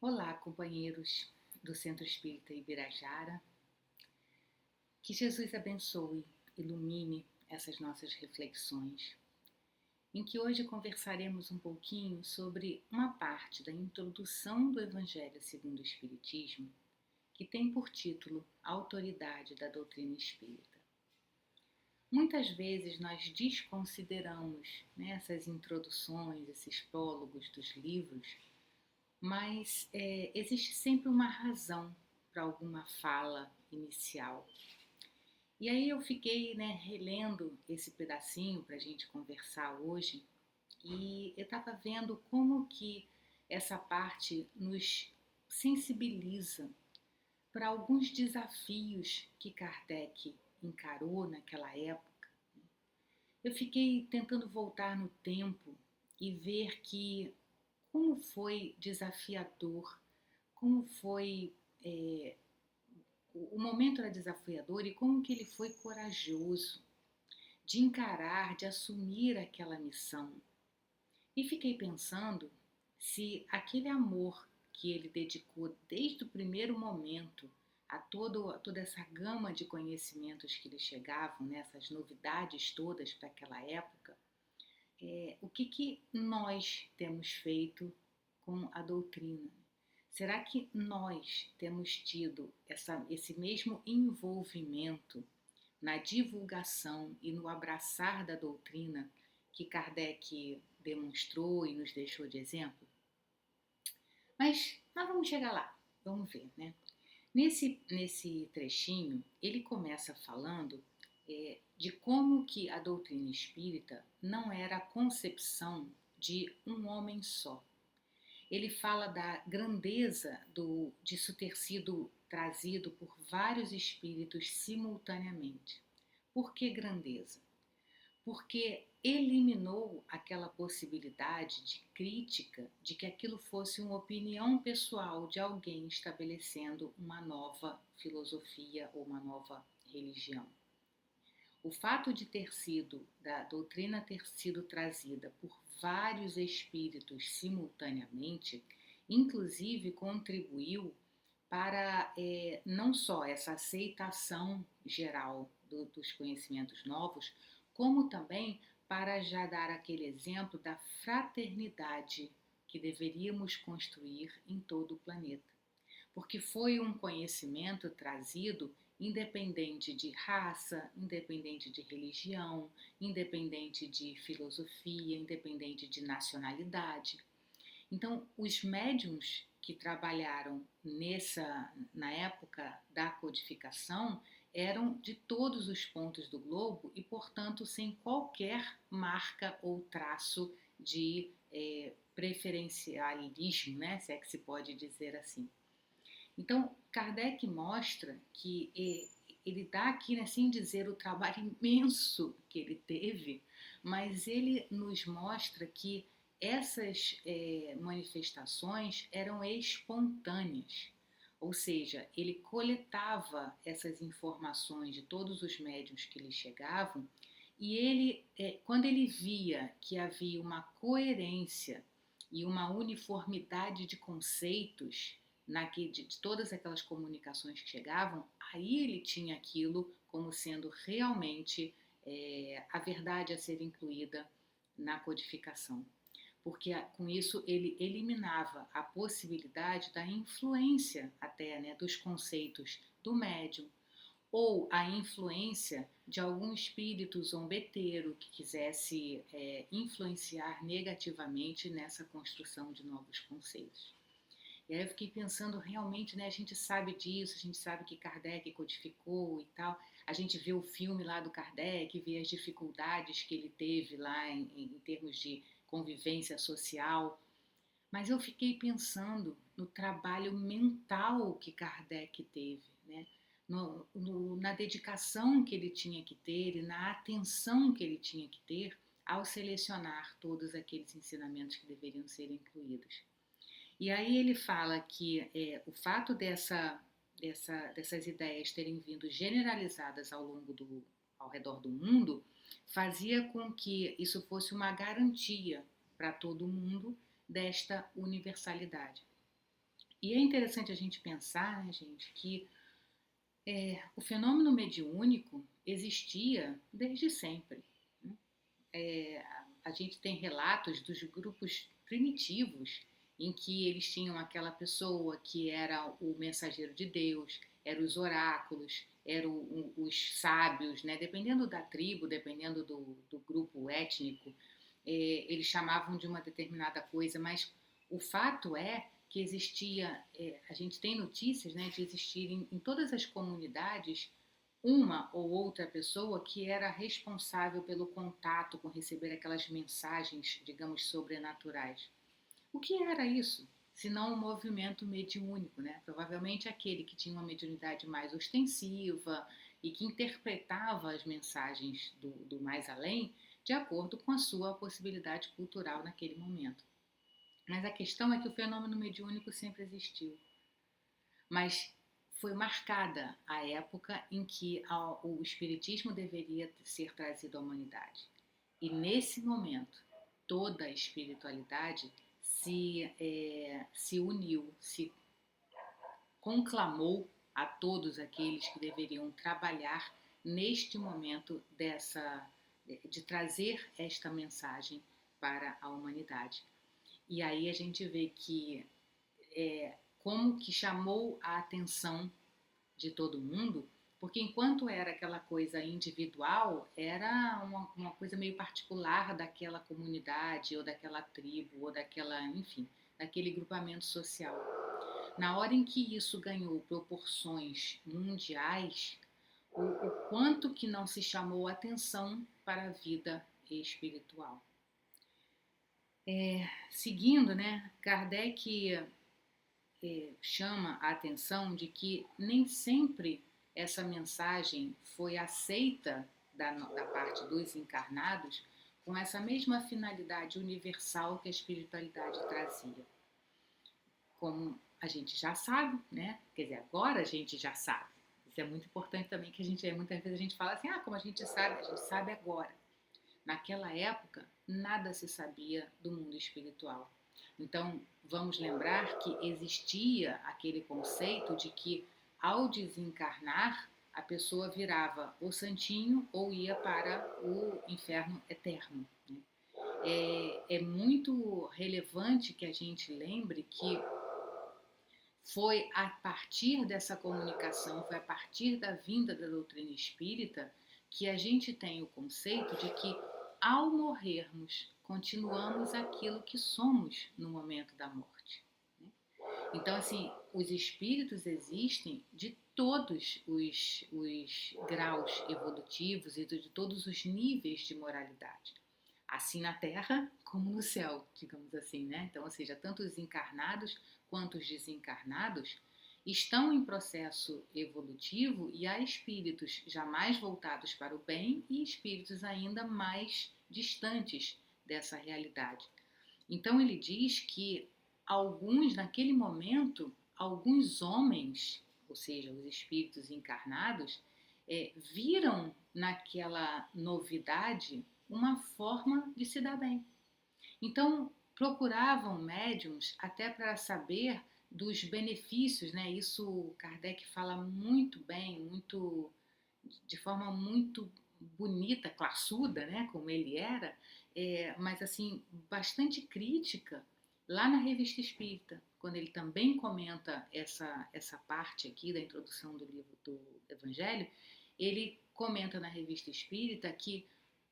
Olá, companheiros do Centro Espírita Ibirajara. Que Jesus abençoe, ilumine essas nossas reflexões, em que hoje conversaremos um pouquinho sobre uma parte da introdução do Evangelho segundo o Espiritismo, que tem por título A Autoridade da Doutrina Espírita. Muitas vezes nós desconsideramos, essas introduções, esses prólogos dos livros, mas existe sempre uma razão para alguma fala inicial. E aí eu fiquei relendo esse pedacinho para a gente conversar hoje e eu estava vendo como que essa parte nos sensibiliza para alguns desafios que Kardec encarou naquela época. Eu fiquei tentando voltar no tempo e ver que como foi desafiador, como foi o momento era desafiador e como que ele foi corajoso de encarar, de assumir aquela missão. E fiquei pensando se aquele amor que ele dedicou desde o primeiro momento a toda essa gama de conhecimentos que lhe chegavam, essas novidades todas para aquela época, o que nós temos feito com a doutrina? Será que nós temos tido esse mesmo envolvimento na divulgação e no abraçar da doutrina que Kardec demonstrou e nos deixou de exemplo? Mas nós vamos chegar lá, vamos ver, né? Nesse trechinho, ele começa falando de como que a doutrina espírita não era a concepção de um homem só. Ele fala da grandeza disso ter sido trazido por vários espíritos simultaneamente. Por que grandeza? Porque eliminou aquela possibilidade de crítica de que aquilo fosse uma opinião pessoal de alguém estabelecendo uma nova filosofia ou uma nova religião. O fato de da doutrina ter sido trazida por vários espíritos simultaneamente, inclusive contribuiu para não só essa aceitação geral dos conhecimentos novos, como também para já dar aquele exemplo da fraternidade que deveríamos construir em todo o planeta. Porque foi um conhecimento trazido independente de raça, independente de religião, independente de filosofia, independente de nacionalidade. Então, os médiuns que trabalharam na época da codificação eram de todos os pontos do globo e, portanto, sem qualquer marca ou traço de preferencialismo, se é que se pode dizer assim. Então, Kardec mostra que ele dá aqui, sem dizer o trabalho imenso que ele teve, mas ele nos mostra que essas manifestações eram espontâneas, ou seja, ele coletava essas informações de todos os médiuns que lhe chegavam e ele, quando ele via que havia uma coerência e uma uniformidade de conceitos de todas aquelas comunicações que chegavam, aí ele tinha aquilo como sendo realmente a verdade a ser incluída na codificação. Porque com isso ele eliminava a possibilidade da influência até dos conceitos do médium ou a influência de algum espírito zombeteiro que quisesse influenciar negativamente nessa construção de novos conceitos. E aí eu fiquei pensando, realmente, a gente sabe disso, a gente sabe que Kardec codificou e tal, a gente vê o filme lá do Kardec, vê as dificuldades que ele teve lá em termos de convivência social, mas eu fiquei pensando no trabalho mental que Kardec teve, na dedicação que ele tinha que ter e na atenção que ele tinha que ter ao selecionar todos aqueles ensinamentos que deveriam ser incluídos. E aí ele fala que o fato dessas ideias terem vindo generalizadas ao redor do mundo fazia com que isso fosse uma garantia para todo mundo desta universalidade. E é interessante a gente pensar, né, gente, que o fenômeno mediúnico existia desde sempre, né? É, a gente tem relatos dos grupos primitivos em que eles tinham aquela pessoa que era o mensageiro de Deus, eram os oráculos, eram os sábios, né? Dependendo da tribo, dependendo do grupo étnico, eles chamavam de uma determinada coisa, mas o fato é que existia, a gente tem notícias, né, de existirem em todas as comunidades uma ou outra pessoa que era responsável pelo contato com receber aquelas mensagens, digamos, sobrenaturais. O que era isso? Senão um movimento mediúnico, né? Provavelmente aquele que tinha uma mediunidade mais ostensiva e que interpretava as mensagens do mais além de acordo com a sua possibilidade cultural naquele momento. Mas a questão é que o fenômeno mediúnico sempre existiu. Mas foi marcada a época em que o espiritismo deveria ser trazido à humanidade. E nesse momento, toda a espiritualidade se uniu, se conclamou a todos aqueles que deveriam trabalhar neste momento de trazer esta mensagem para a humanidade. E aí a gente vê que como que chamou a atenção de todo mundo, porque enquanto era aquela coisa individual, era uma coisa meio particular daquela comunidade, ou daquela tribo, ou daquela, enfim, daquele grupamento social. Na hora em que isso ganhou proporções mundiais, o quanto que não se chamou atenção para a vida espiritual. Seguindo, né, Kardec chama a atenção de que nem sempre essa mensagem foi aceita da parte dos encarnados com essa mesma finalidade universal que a espiritualidade trazia. Como a gente já sabe, né? Quer dizer, agora a gente já sabe. Isso é muito importante também, que muitas vezes a gente fala assim, como a gente sabe agora. Naquela época, nada se sabia do mundo espiritual. Então, vamos lembrar que existia aquele conceito de que, ao desencarnar, a pessoa virava o santinho ou ia para o inferno eterno, né? É muito relevante que a gente lembre que foi a partir dessa comunicação, foi a partir da vinda da doutrina espírita que a gente tem o conceito de que, ao morrermos, continuamos aquilo que somos no momento da morte. Então, assim, os espíritos existem de todos os graus evolutivos e de todos os níveis de moralidade. Assim na Terra como no céu, digamos assim, né? Então, ou seja, tanto os encarnados quanto os desencarnados estão em processo evolutivo e há espíritos já mais voltados para o bem e espíritos ainda mais distantes dessa realidade. Então ele diz que naquele momento, alguns homens, ou seja, os espíritos encarnados, viram naquela novidade uma forma de se dar bem. Então, procuravam médiums até para saber dos benefícios, né? Isso Kardec fala muito bem, de forma muito bonita, classuda, né? Como ele era, mas assim, bastante crítica, lá na Revista Espírita, quando ele também comenta essa parte aqui da introdução do livro do Evangelho, ele comenta na Revista Espírita que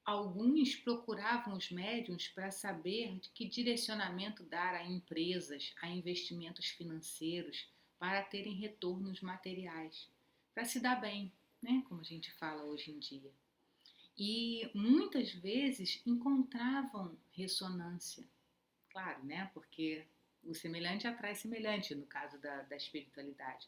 alguns procuravam os médiuns para saber de que direcionamento dar a empresas, a investimentos financeiros, para terem retornos materiais, para se dar bem, né? Como a gente fala hoje em dia. E muitas vezes encontravam ressonância, claro, né? Porque o semelhante atrai semelhante no caso da espiritualidade.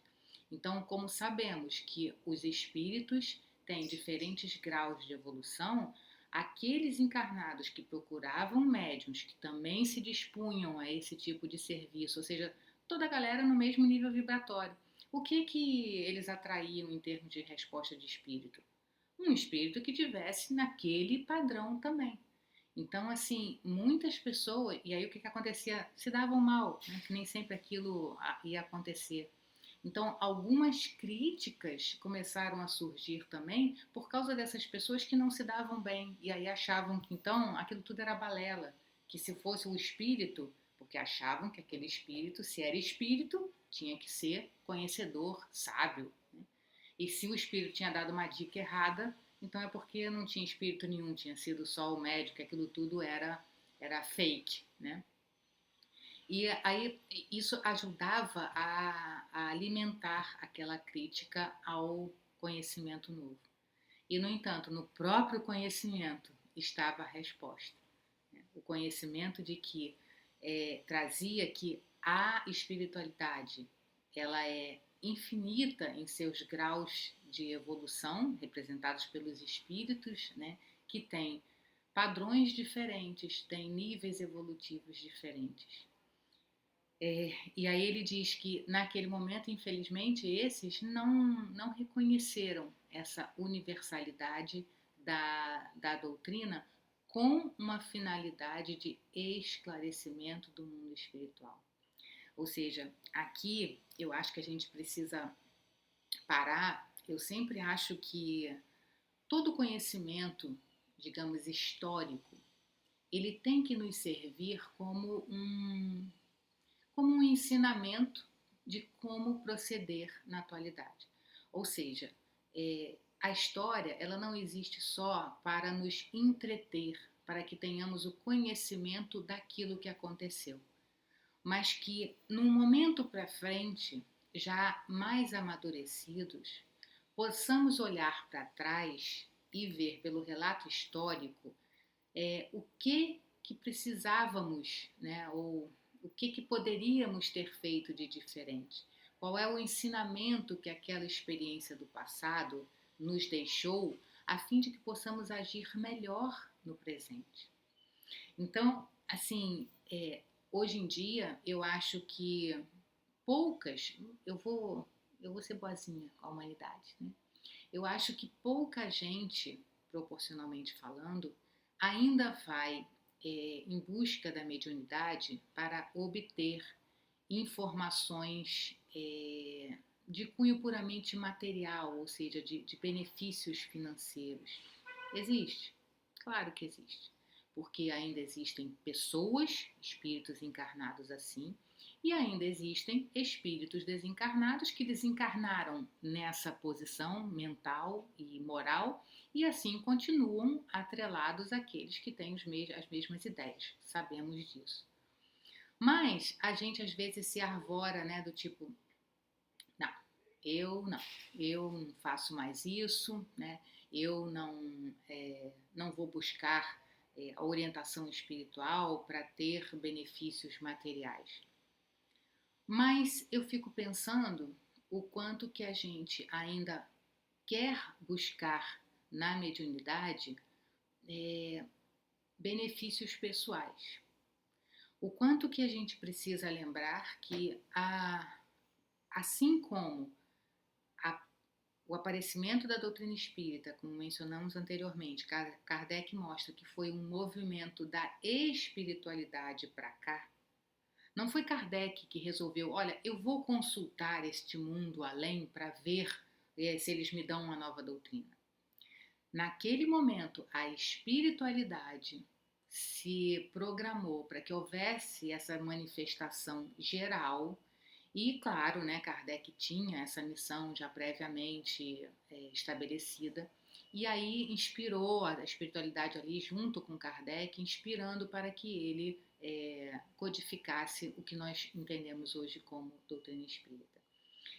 Então, como sabemos que os espíritos têm diferentes graus de evolução, aqueles encarnados que procuravam médiuns que também se dispunham a esse tipo de serviço, ou seja, toda a galera no mesmo nível vibratório, o que eles atraíam em termos de resposta de espírito? Um espírito que tivesse naquele padrão também. Então, assim, muitas pessoas, e aí o que acontecia? Se davam mal, né? Que nem sempre aquilo ia acontecer. Então, algumas críticas começaram a surgir também por causa dessas pessoas que não se davam bem e aí achavam que então aquilo tudo era balela, que se fosse o espírito, porque achavam que aquele espírito, se era espírito, tinha que ser conhecedor, sábio, né? E se o espírito tinha dado uma dica errada, então é porque não tinha espírito nenhum, tinha sido só o médico, aquilo tudo era fake, né? E aí isso ajudava a alimentar aquela crítica ao conhecimento novo. E, no entanto, no próprio conhecimento estava a resposta, né? O conhecimento de que trazia que a espiritualidade ela é infinita em seus graus de evolução, representados pelos espíritos, né? Que tem padrões diferentes, tem níveis evolutivos diferentes. E aí ele diz que naquele momento, infelizmente, esses não reconheceram essa universalidade da doutrina com uma finalidade de esclarecimento do mundo espiritual. Ou seja, aqui eu acho que a gente precisa parar. Eu sempre acho que todo conhecimento, digamos, histórico, ele tem que nos servir como um ensinamento de como proceder na atualidade. Ou seja, a história ela não existe só para nos entreter, para que tenhamos o conhecimento daquilo que aconteceu, mas que num momento para frente, já mais amadurecidos, possamos olhar para trás e ver pelo relato histórico o que precisávamos, né, ou o que poderíamos ter feito de diferente. Qual é o ensinamento que aquela experiência do passado nos deixou, a fim de que possamos agir melhor no presente. Então, assim, hoje em dia, eu acho que poucas, eu vou ser boazinha com a humanidade, né? Eu acho que pouca gente, proporcionalmente falando, ainda vai em busca da mediunidade para obter informações de cunho puramente material, ou seja, de benefícios financeiros. Existe? Claro que existe. Porque ainda existem pessoas, espíritos encarnados assim, e ainda existem espíritos desencarnados que desencarnaram nessa posição mental e moral e assim continuam atrelados àqueles que têm as mesmas ideias. Sabemos disso. Mas a gente às vezes se arvora, né, do tipo, não, eu não faço mais isso, né? Eu não vou buscar a orientação espiritual para ter benefícios materiais. Mas eu fico pensando o quanto que a gente ainda quer buscar na mediunidade benefícios pessoais. O quanto que a gente precisa lembrar que, assim como a, o aparecimento da doutrina espírita, como mencionamos anteriormente, Kardec mostra que foi um movimento da espiritualidade para cá. Não foi Kardec que resolveu, olha, eu vou consultar este mundo além para ver se eles me dão uma nova doutrina. Naquele momento, a espiritualidade se programou para que houvesse essa manifestação geral e, claro, né, Kardec tinha essa missão já previamente estabelecida e aí inspirou a espiritualidade ali junto com Kardec, inspirando para que ele codificasse o que nós entendemos hoje como doutrina espírita.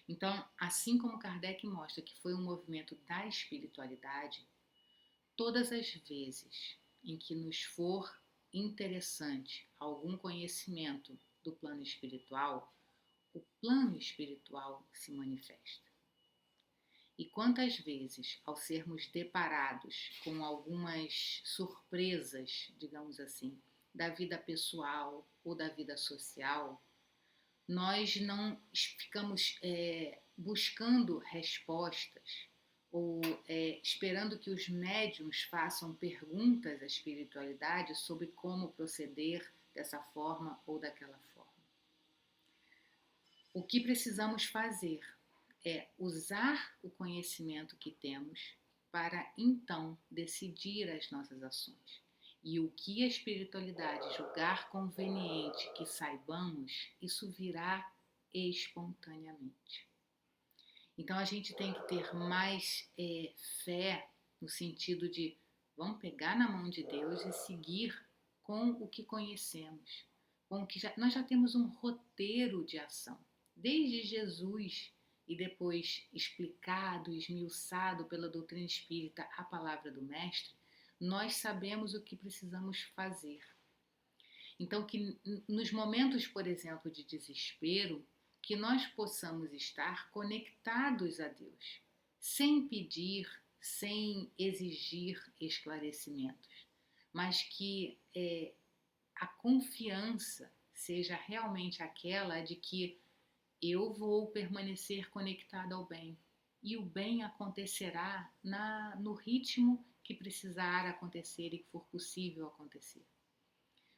Então, assim como Kardec mostra que foi um movimento da espiritualidade, todas as vezes em que nos for interessante algum conhecimento do plano espiritual, o plano espiritual se manifesta. E quantas vezes, ao sermos deparados com algumas surpresas, digamos assim, da vida pessoal ou da vida social, nós não ficamos buscando respostas ou esperando que os médiuns façam perguntas à espiritualidade sobre como proceder dessa forma ou daquela forma. O que precisamos fazer é usar o conhecimento que temos para então decidir as nossas ações. E o que a espiritualidade julgar conveniente que saibamos, isso virá espontaneamente. Então a gente tem que ter mais fé no sentido de vamos pegar na mão de Deus e seguir com o que conhecemos, com o que nós já temos um roteiro de ação, desde Jesus e depois explicado, esmiuçado pela doutrina espírita a palavra do Mestre, nós sabemos o que precisamos fazer. Então que nos momentos, por exemplo, de desespero, que nós possamos estar conectados a Deus, sem pedir, sem exigir esclarecimentos, mas que a confiança seja realmente aquela de que eu vou permanecer conectado ao bem e o bem acontecerá no ritmo que precisar acontecer e que for possível acontecer.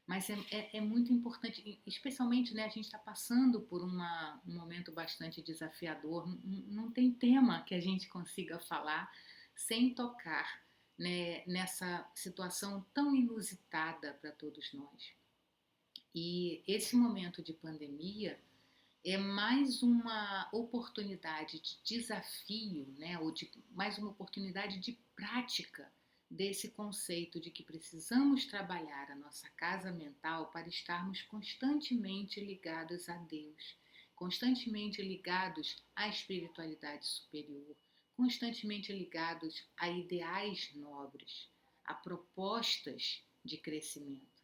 Mas é muito importante, especialmente, né, a gente está passando por um momento bastante desafiador. Não tem tema que a gente consiga falar sem tocar, né, nessa situação tão inusitada para todos nós. E esse momento de pandemia é mais uma oportunidade de desafio, né, ou mais uma oportunidade de prática desse conceito de que precisamos trabalhar a nossa casa mental para estarmos constantemente ligados a Deus, constantemente ligados à espiritualidade superior, constantemente ligados a ideais nobres, a propostas de crescimento,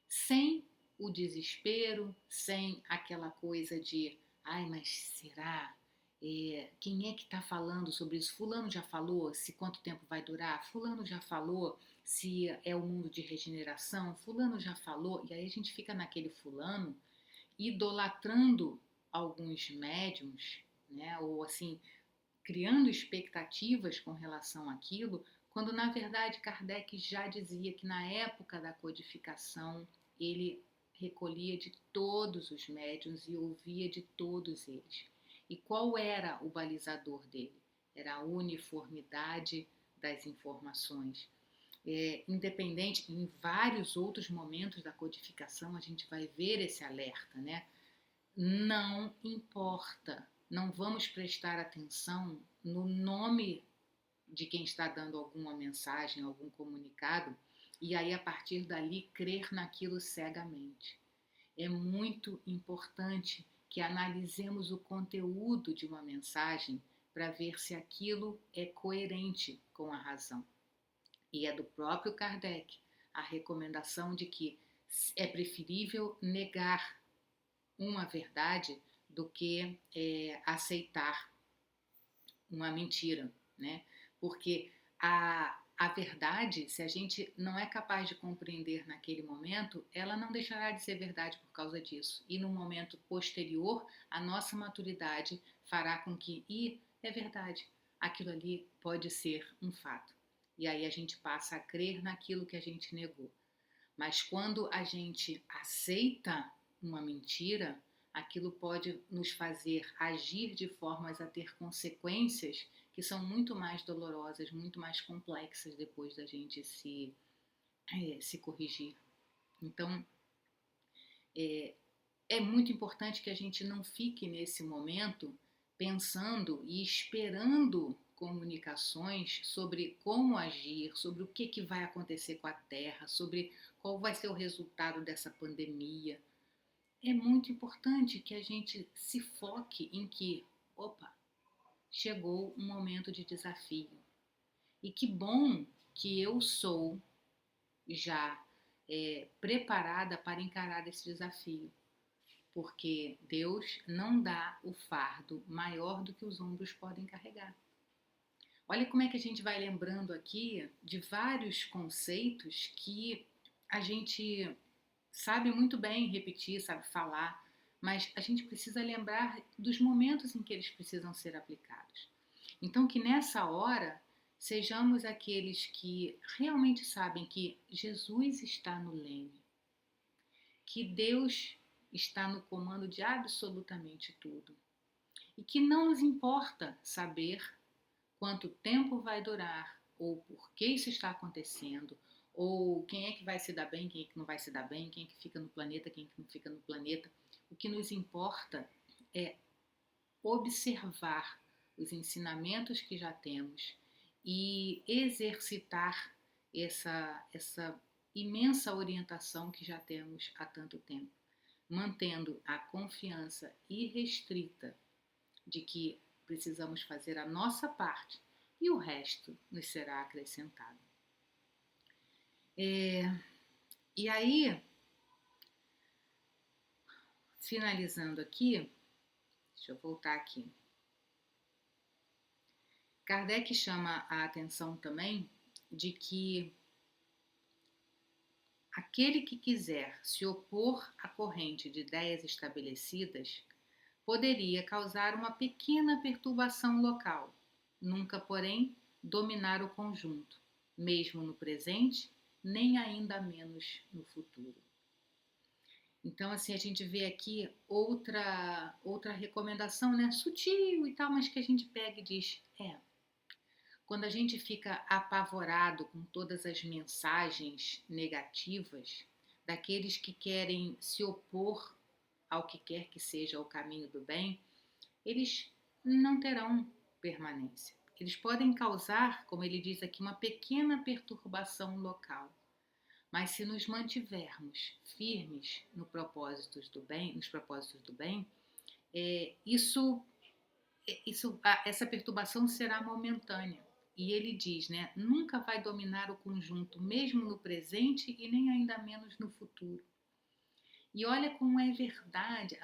sem o desespero, sem aquela coisa de ai, mas será? Quem é que está falando sobre isso? Fulano já falou se quanto tempo vai durar? Fulano já falou se é o mundo de regeneração? Fulano já falou? E aí a gente fica naquele fulano idolatrando alguns médiums, né? Ou assim, criando expectativas com relação àquilo, quando na verdade Kardec já dizia que na época da codificação ele recolhia de todos os médiuns e ouvia de todos eles. E qual era o balizador dele? Era a uniformidade das informações. Independente, em vários outros momentos da codificação a gente vai ver esse alerta, né? Não importa, não vamos prestar atenção no nome de quem está dando alguma mensagem, algum comunicado, e aí a partir dali crer naquilo cegamente. É muito importante que analisemos o conteúdo de uma mensagem para ver se aquilo é coerente com a razão. E é do próprio Kardec a recomendação de que é preferível negar uma verdade do que aceitar uma mentira, né? Porque a verdade, se a gente não é capaz de compreender naquele momento, ela não deixará de ser verdade por causa disso. E no momento posterior, a nossa maturidade fará com que, é verdade, aquilo ali pode ser um fato. E aí a gente passa a crer naquilo que a gente negou. Mas quando a gente aceita uma mentira, aquilo pode nos fazer agir de formas a ter consequências que são muito mais dolorosas, muito mais complexas depois da gente se corrigir. Então, é muito importante que a gente não fique nesse momento pensando e esperando comunicações sobre como agir, sobre o que vai acontecer com a Terra, sobre qual vai ser o resultado dessa pandemia. É muito importante que a gente se foque em que, opa, chegou um momento de desafio. E que bom que eu sou já preparada para encarar esse desafio. Porque Deus não dá o fardo maior do que os ombros podem carregar. Olha como é que a gente vai lembrando aqui de vários conceitos que a gente sabe muito bem repetir, sabe falar, mas a gente precisa lembrar dos momentos em que eles precisam ser aplicados. Então, que nessa hora sejamos aqueles que realmente sabem que Jesus está no leme, que Deus está no comando de absolutamente tudo e que não nos importa saber quanto tempo vai durar, ou por que isso está acontecendo, ou quem é que vai se dar bem, quem é que não vai se dar bem, quem é que fica no planeta, quem é que não fica no planeta. O que nos importa é observar os ensinamentos que já temos e exercitar essa imensa orientação que já temos há tanto tempo, mantendo a confiança irrestrita de que precisamos fazer a nossa parte e o resto nos será acrescentado. E aí, finalizando aqui, deixa eu voltar aqui. Kardec chama a atenção também de que aquele que quiser se opor à corrente de ideias estabelecidas poderia causar uma pequena perturbação local, nunca, porém, dominar o conjunto, mesmo no presente, nem ainda menos no futuro. Então, assim, a gente vê aqui outra recomendação, né, sutil e tal, mas que a gente pega e diz, quando a gente fica apavorado com todas as mensagens negativas daqueles que querem se opor ao que quer que seja o caminho do bem, eles não terão permanência. Eles podem causar, como ele diz aqui, uma pequena perturbação local. Mas se nos mantivermos firmes no nos propósitos do bem, essa perturbação será momentânea. E ele diz, né, nunca vai dominar o conjunto, mesmo no presente e nem ainda menos no futuro. E olha como é verdade,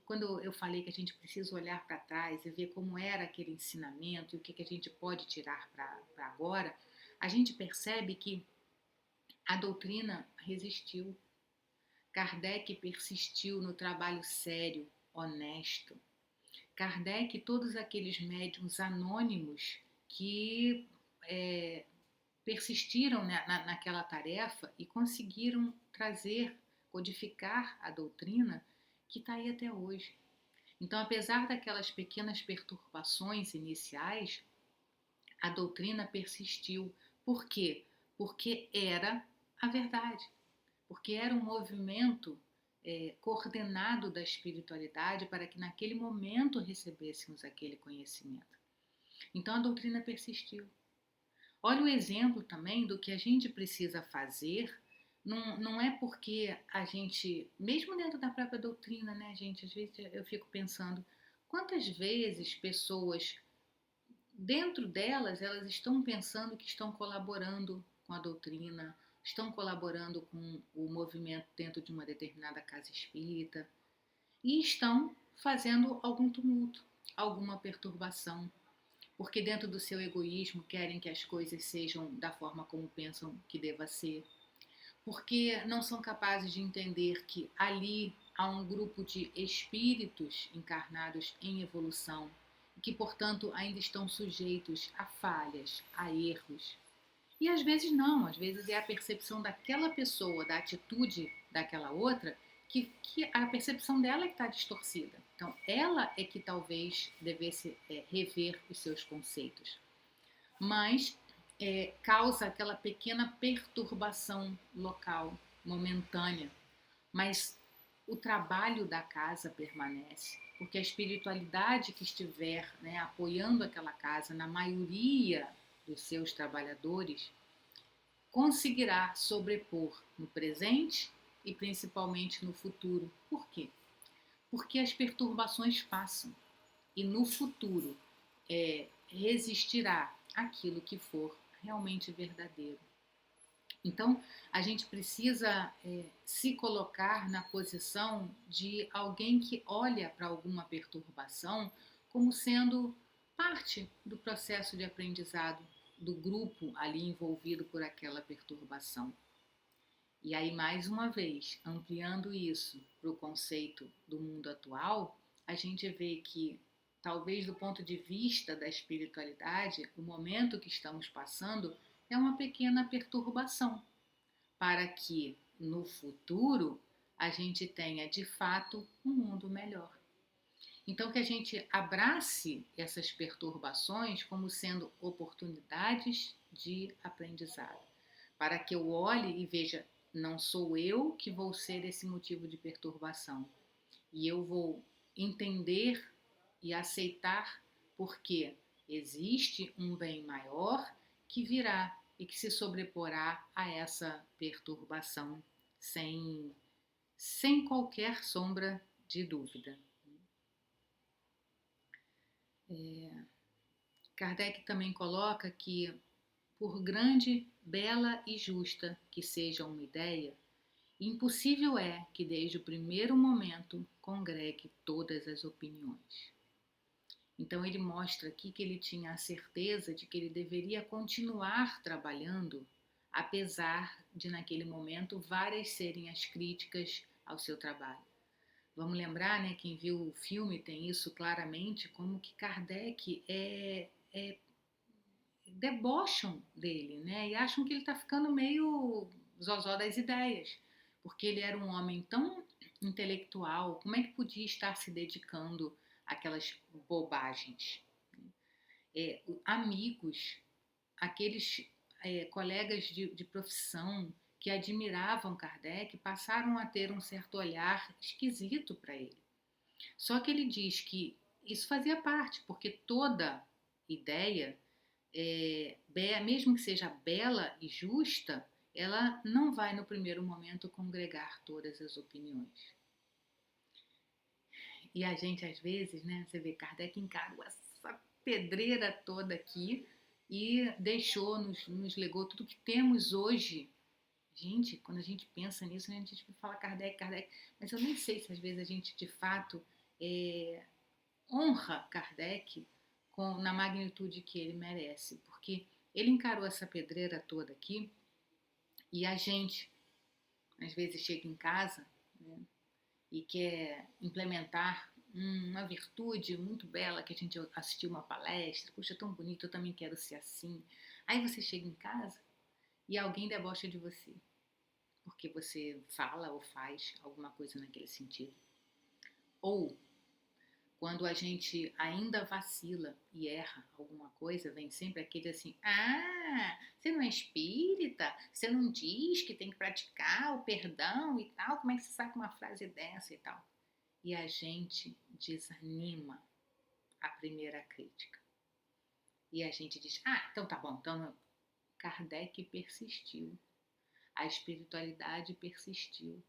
quando eu falei que a gente precisa olhar para trás e ver como era aquele ensinamento e o que a gente pode tirar para agora, a gente percebe que a doutrina resistiu. Kardec persistiu no trabalho sério, honesto. Kardec e todos aqueles médiuns anônimos que persistiram naquela tarefa e conseguiram trazer, codificar a doutrina que está aí até hoje. Então, apesar daquelas pequenas perturbações iniciais, a doutrina persistiu. Por quê? Porque era a verdade, porque era um movimento coordenado da espiritualidade para que naquele momento recebêssemos aquele conhecimento. Então a doutrina persistiu. Olha o exemplo também do que a gente precisa fazer. Não é porque a gente, mesmo dentro da própria doutrina, né, gente, às vezes eu fico pensando quantas vezes pessoas, dentro delas, elas estão pensando que estão colaborando com a doutrina, estão colaborando com o movimento dentro de uma determinada casa espírita e estão fazendo algum tumulto, alguma perturbação, porque dentro do seu egoísmo querem que as coisas sejam da forma como pensam que deva ser, porque não são capazes de entender que ali há um grupo de espíritos encarnados em evolução e que, portanto, ainda estão sujeitos a falhas, a erros. E às vezes não, às vezes é a percepção daquela pessoa, da atitude daquela outra, que a percepção dela é que está distorcida. Então, ela é que talvez devesse rever os seus conceitos. Mas causa aquela pequena perturbação local, momentânea. Mas o trabalho da casa permanece, porque a espiritualidade que estiver, né, apoiando aquela casa, na maioria dos seus trabalhadores, conseguirá sobrepor no presente e principalmente no futuro. Por quê? Porque as perturbações passam e no futuro resistirá aquilo que for realmente verdadeiro. Então, a gente precisa se colocar na posição de alguém que olha para alguma perturbação como sendo parte do processo de aprendizado do grupo ali envolvido por aquela perturbação. E aí, mais uma vez, ampliando isso para o conceito do mundo atual, a gente vê que talvez do ponto de vista da espiritualidade, o momento que estamos passando é uma pequena perturbação, para que no futuro a gente tenha de fato um mundo melhor. Então, que a gente abrace essas perturbações como sendo oportunidades de aprendizado, para que eu olhe e veja, não sou eu que vou ser esse motivo de perturbação, e eu vou entender e aceitar porque existe um bem maior que virá e que se sobreporá a essa perturbação sem, sem qualquer sombra de dúvida. Kardec também coloca que, por grande, bela e justa que seja uma ideia, impossível é que desde o primeiro momento congregue todas as opiniões. Então ele mostra aqui que ele tinha a certeza de que ele deveria continuar trabalhando, apesar de naquele momento várias serem as críticas ao seu trabalho. Vamos lembrar, né, quem viu o filme tem isso claramente, como que Kardec debocham dele, né, e acham que ele está ficando meio zozó das ideias, porque ele era um homem tão intelectual, como é que podia estar se dedicando àquelas bobagens? Amigos, aqueles colegas de profissão que admiravam Kardec passaram a ter um certo olhar esquisito para ele. Só que ele diz que isso fazia parte, porque toda ideia, mesmo que seja bela e justa, ela não vai no primeiro momento congregar todas as opiniões. E a gente, às vezes, né, você vê, Kardec encarou essa pedreira toda aqui e deixou, nos legou tudo que temos hoje. Gente, quando a gente pensa nisso, né, a gente fala Kardec, Kardec, mas eu nem sei se às vezes a gente de fato honra Kardec na magnitude que ele merece, porque ele encarou essa pedreira toda aqui e a gente, às vezes, chega em casa, né, e quer implementar uma virtude muito bela que a gente assistiu uma palestra, puxa, tão bonito, eu também quero ser assim. Aí você chega em casa e alguém debocha de você, porque você fala ou faz alguma coisa naquele sentido. Ou quando a gente ainda vacila e erra alguma coisa, vem sempre aquele assim: ah, você não é espírita? Você não diz que tem que praticar o perdão e tal? Como é que você sabe uma frase dessa e tal? E a gente desanima a primeira crítica. E a gente diz: ah, então tá bom, então Kardec persistiu, a espiritualidade persistiu.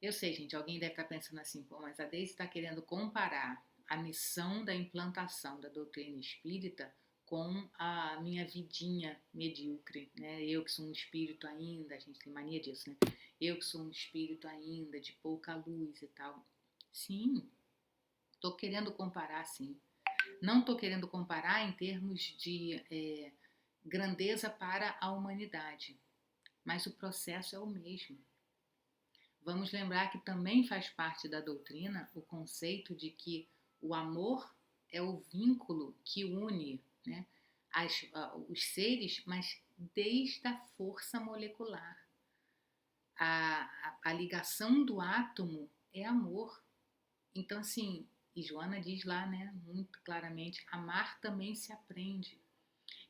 Eu sei, gente, alguém deve estar pensando assim, pô, mas a Deise está querendo comparar a missão da implantação da doutrina espírita com a minha vidinha medíocre, né? Eu que sou um espírito ainda, a gente tem mania disso, né? Eu que sou um espírito ainda, de pouca luz e tal. Sim, estou querendo comparar, sim. Não estou querendo comparar em termos de grandeza para a humanidade, mas o processo é o mesmo. Vamos lembrar que também faz parte da doutrina o conceito de que o amor é o vínculo que une, né, os seres, mas desde a força molecular. A ligação do átomo é amor. Então, assim, e Joana diz lá, né, muito claramente, amar também se aprende.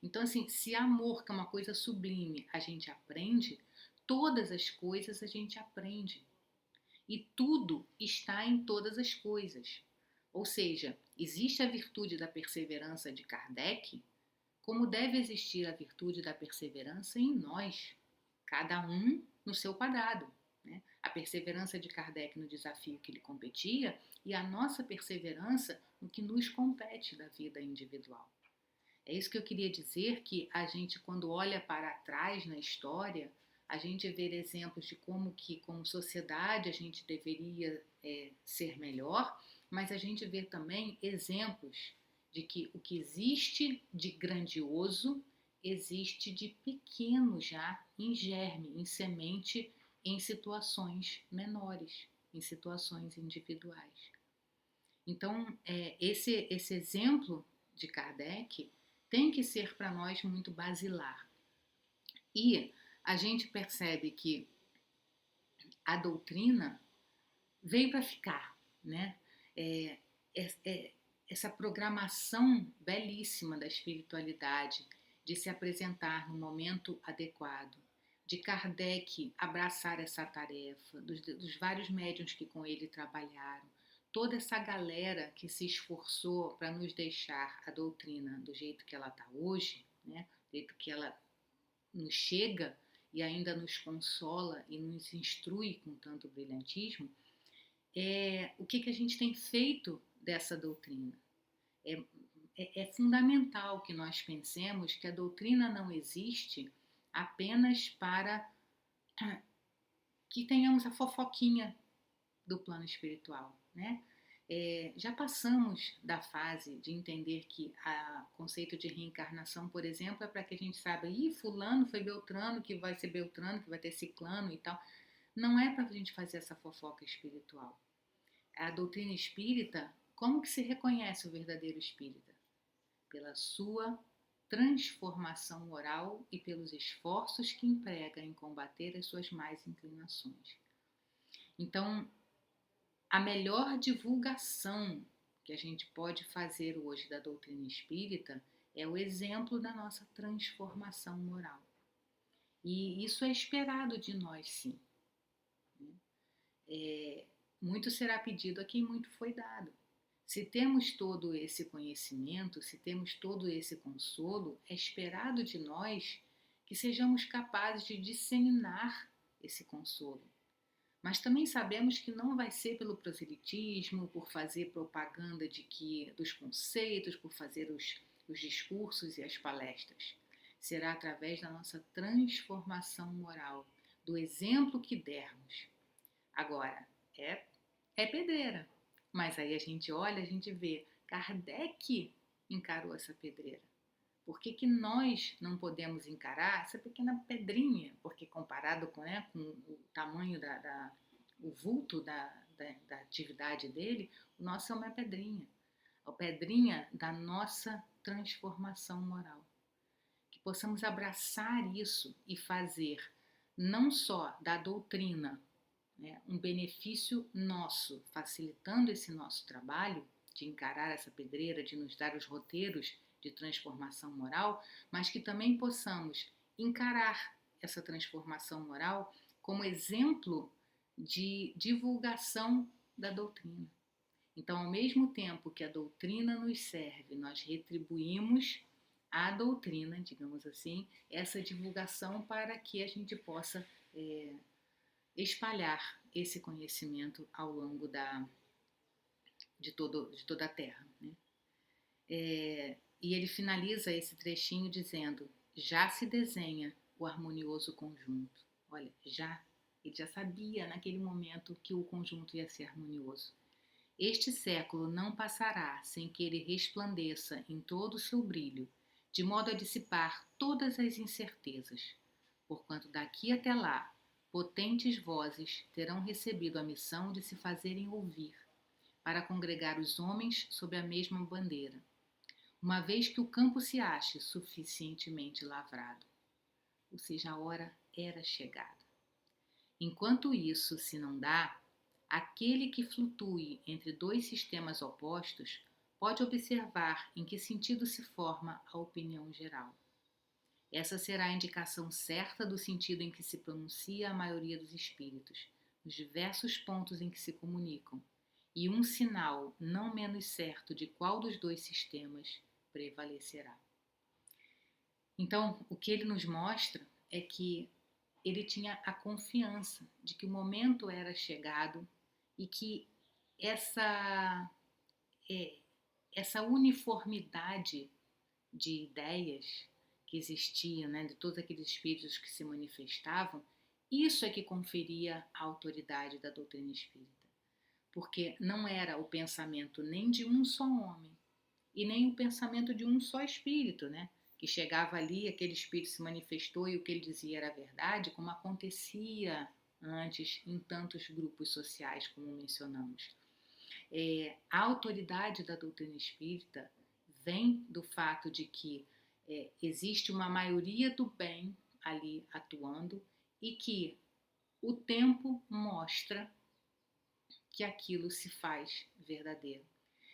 Então, assim, se amor, que é uma coisa sublime, a gente aprende, todas as coisas a gente aprende. E tudo está em todas as coisas. Ou seja, existe a virtude da perseverança de Kardec, como deve existir a virtude da perseverança em nós, cada um no seu quadrado. Né? A perseverança de Kardec no desafio que lhe competia e a nossa perseverança no que nos compete da vida individual. É isso que eu queria dizer, que a gente, quando olha para trás na história, a gente vê exemplos de como que, como sociedade, a gente deveria ser melhor, mas a gente vê também exemplos de que o que existe de grandioso existe de pequeno já, em germe, em semente, em situações menores, em situações individuais. Então, esse exemplo de Kardec tem que ser para nós muito basilar. E a gente percebe que a doutrina veio para ficar, né? É, essa programação belíssima da espiritualidade de se apresentar no momento adequado, de Kardec abraçar essa tarefa, dos vários médiuns que com ele trabalharam, toda essa galera que se esforçou para nos deixar a doutrina do jeito que ela está hoje, né? Do jeito que ela nos chega e ainda nos consola e nos instrui com tanto brilhantismo. O que a gente tem feito dessa doutrina? É fundamental que nós pensemos que a doutrina não existe apenas para que tenhamos a fofoquinha do plano espiritual, né? Já passamos da fase de entender que o conceito de reencarnação, por exemplo, é para que a gente saiba, fulano foi Beltrano, que vai ser Beltrano, que vai ter ciclano e tal. Não é para a gente fazer essa fofoca espiritual. A doutrina espírita, como que se reconhece o verdadeiro espírita? Pela sua transformação moral e pelos esforços que emprega em combater as suas más inclinações. Então, a melhor divulgação que a gente pode fazer hoje da doutrina espírita é o exemplo da nossa transformação moral. E isso é esperado de nós, sim. Muito será pedido a quem muito foi dado. Se temos todo esse conhecimento, se temos todo esse consolo, é esperado de nós que sejamos capazes de disseminar esse consolo. Mas também sabemos que não vai ser pelo proselitismo, por fazer propaganda dos conceitos, por fazer os discursos e as palestras. Será através da nossa transformação moral, do exemplo que dermos. Agora, é pedreira. Mas aí a gente olha, a gente vê, Kardec encarou essa pedreira. Por que nós não podemos encarar essa pequena pedrinha? Porque comparado com o tamanho, o vulto da atividade dele, o nosso é uma pedrinha. A pedrinha da nossa transformação moral. Que possamos abraçar isso e fazer não só da doutrina, né, um benefício nosso, facilitando esse nosso trabalho de encarar essa pedreira, de nos dar os roteiros de transformação moral, mas que também possamos encarar essa transformação moral como exemplo de divulgação da doutrina. Então, ao mesmo tempo que a doutrina nos serve, nós retribuímos à doutrina, digamos assim, essa divulgação para que a gente possa espalhar esse conhecimento ao longo de toda a Terra. Né? E ele finaliza esse trechinho dizendo: já se desenha o harmonioso conjunto. Olha, ele já sabia naquele momento que o conjunto ia ser harmonioso. Este século não passará sem que ele resplandeça em todo o seu brilho, de modo a dissipar todas as incertezas, porquanto daqui até lá potentes vozes terão recebido a missão de se fazerem ouvir, para congregar os homens sob a mesma bandeira, uma vez que o campo se ache suficientemente lavrado. Ou seja, a hora era chegada. Enquanto isso se não dá, aquele que flutue entre dois sistemas opostos pode observar em que sentido se forma a opinião geral. Essa será a indicação certa do sentido em que se pronuncia a maioria dos espíritos, nos diversos pontos em que se comunicam, e um sinal não menos certo de qual dos dois sistemas prevalecerá. Então, o que ele nos mostra é que ele tinha a confiança de que o momento era chegado e que essa uniformidade de ideias que existia, né, de todos aqueles espíritos que se manifestavam, isso é que conferia a autoridade da doutrina espírita. Porque não era o pensamento nem de um só homem e nem o pensamento de um só espírito, né? Que chegava ali, aquele espírito se manifestou e o que ele dizia era verdade, como acontecia antes em tantos grupos sociais, como mencionamos. A autoridade da doutrina espírita vem do fato de que existe uma maioria do bem ali atuando e que o tempo mostra que aquilo se faz verdadeiro.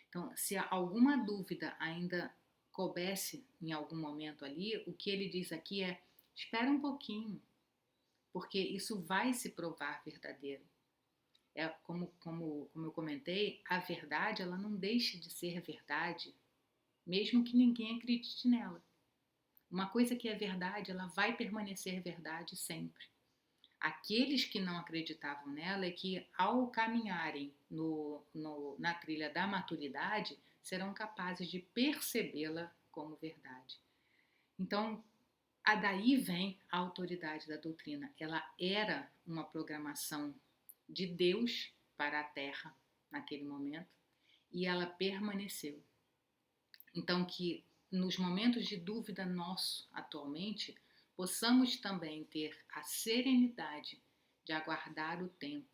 Então, se alguma dúvida ainda coubesse em algum momento ali, o que ele diz aqui é: espera um pouquinho, porque isso vai se provar verdadeiro. Como eu comentei, a verdade ela não deixa de ser verdade, mesmo que ninguém acredite nela. Uma coisa que é verdade, ela vai permanecer verdade sempre. Aqueles que não acreditavam nela é que, ao caminharem na trilha da maturidade, serão capazes de percebê-la como verdade. Então, daí vem a autoridade da doutrina. Ela era uma programação de Deus para a Terra naquele momento e ela permaneceu. Então, que nos momentos de dúvida nosso atualmente, possamos também ter a serenidade de aguardar o tempo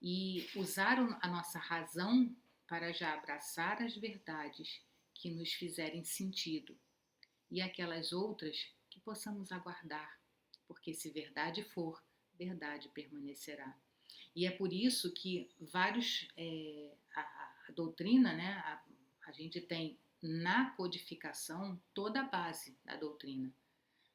e usar a nossa razão para já abraçar as verdades que nos fizerem sentido e aquelas outras que possamos aguardar, porque se verdade for, verdade permanecerá. E é por isso que a doutrina, né, a gente tem na codificação toda a base da doutrina.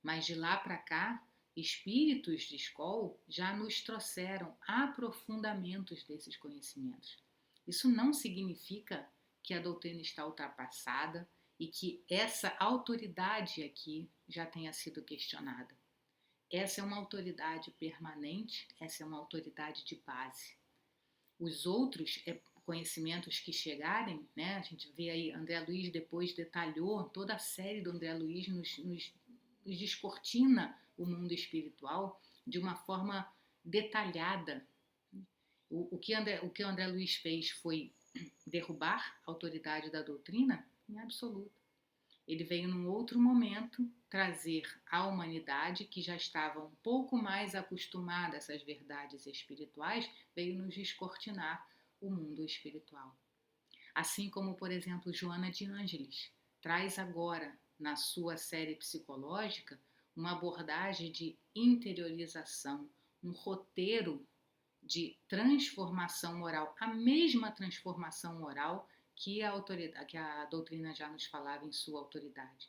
Mas de lá para cá, espíritos de escola já nos trouxeram aprofundamentos desses conhecimentos. Isso não significa que a doutrina está ultrapassada e que essa autoridade aqui já tenha sido questionada. Essa é uma autoridade permanente, essa é uma autoridade de base. Os outros conhecimentos que chegarem, né? A gente vê aí, André Luiz depois detalhou, toda a série do André Luiz nos descortina o mundo espiritual de uma forma detalhada. O que o André Luiz fez foi derrubar a autoridade da doutrina? Em absoluto. Ele veio num outro momento trazer à humanidade, que já estava um pouco mais acostumada a essas verdades espirituais, veio nos descortinar o mundo espiritual. Assim como, por exemplo, Joana de Ângeles traz agora, na sua série psicológica, uma abordagem de interiorização, um roteiro de transformação moral, a mesma transformação moral que a doutrina já nos falava em sua autoridade.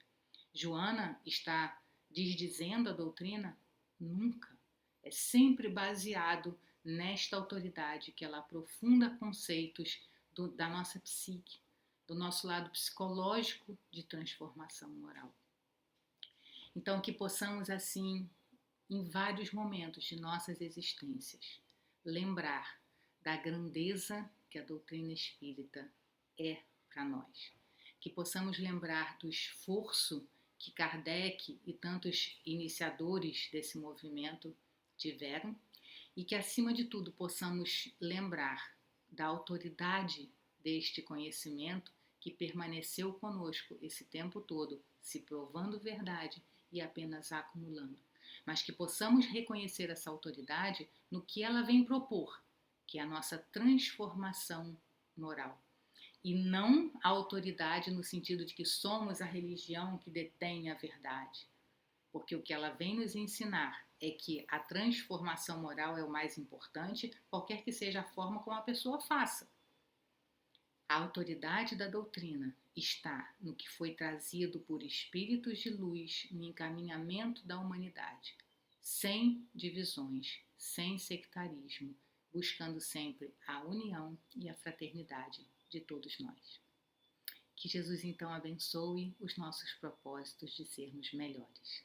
Joana está desdizendo a doutrina? Nunca. É sempre baseado nesta autoridade que ela aprofunda conceitos da nossa psique, do nosso lado psicológico de transformação moral. Então, que possamos, assim, em vários momentos de nossas existências, lembrar da grandeza que a doutrina espírita é para nós. Que possamos lembrar do esforço que Kardec e tantos iniciadores desse movimento tiveram e que, acima de tudo, possamos lembrar da autoridade deste conhecimento que permaneceu conosco esse tempo todo, se provando verdade e apenas acumulando. Mas que possamos reconhecer essa autoridade no que ela vem propor, que é a nossa transformação moral. E não a autoridade no sentido de que somos a religião que detém a verdade. Porque o que ela vem nos ensinar é que a transformação moral é o mais importante, qualquer que seja a forma como a pessoa faça. A autoridade da doutrina está no que foi trazido por espíritos de luz no encaminhamento da humanidade, sem divisões, sem sectarismo, buscando sempre a união e a fraternidade de todos nós. Que Jesus então abençoe os nossos propósitos de sermos melhores.